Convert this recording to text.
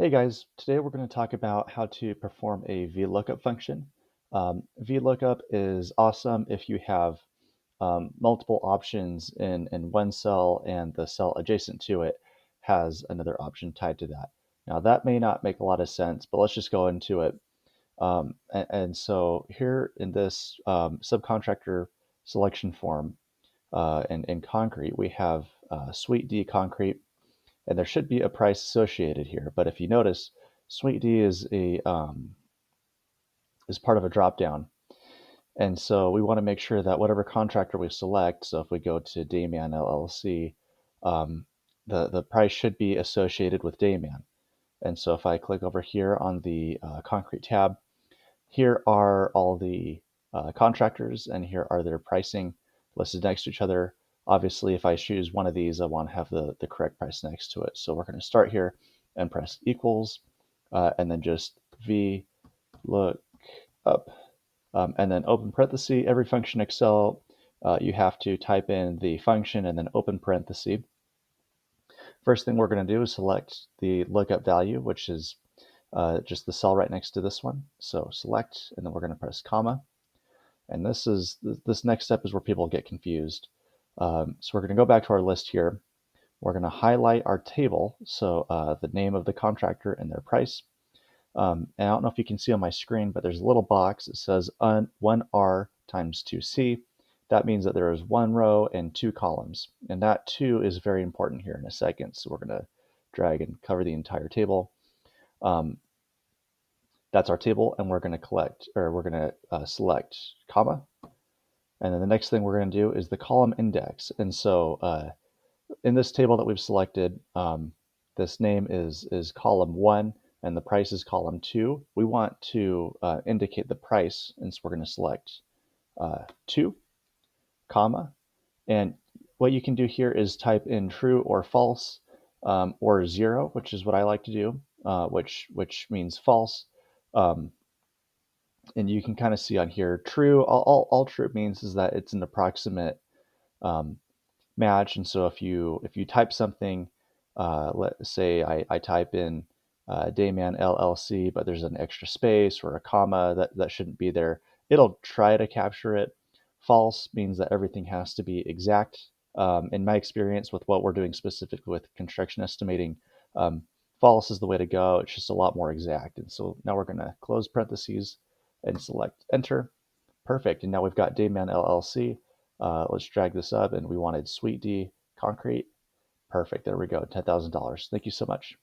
Hey guys, today we're going to talk about how to perform a VLOOKUP function. VLOOKUP is awesome if you have multiple options in one cell and the cell adjacent to it has another option tied to that. Now that may not make a lot of sense, but let's just go into it. And so here in this subcontractor selection form in concrete, we have Suite D concrete, and there should be a price associated here. But if you notice, Suite D is part of a drop down, and so we want to make sure that whatever contractor we select. So if we go to Dayman LLC, um, the price should be associated with Dayman. And so if I click over here on the concrete tab, here are all the contractors, and here are their pricing listed next to each other. Obviously, if I choose one of these, I want to have the correct price next to it. So we're going to start here and press equals, and then just V look up, and then open parenthesis. Every function Excel, you have to type in the function and then open parenthesis. First thing we're going to do is select the lookup value, which is just the cell right next to this one. So select, and then we're going to press comma. And this next step is where people get confused. So we're going to go back to our list here. We're going to highlight our table, so the name of the contractor and their price. And I don't know if you can see on my screen, but there's a little box that says 1R times 2C. That means that there is one row and two columns. And that 2 is very important here in a second. So we're going to drag and cover the entire table. That's our table, and we're going to select comma. And then the next thing we're going to do is the column index. And so in this table that we've selected, this name is column 1, and the price is column 2. We want to indicate the price, and so we're going to select 2, comma. And what you can do here is type in true or false, or 0, which is what I like to do, which means false. And you can kind of see on here, true. All true means is that it's an approximate um, match. And so if you type something, let's say I type in Dayman LLC, but there's an extra space or a comma that shouldn't be there, it'll try to capture it. False means that everything has to be exact. In my experience with what we're doing specifically with construction estimating, false is the way to go. It's just a lot more exact. And so now we're going to close parentheses and select enter. Perfect. And now we've got Dayman LLC. Let's drag this up, and we wanted Suite D concrete. Perfect. There we go. $10,000. Thank you so much.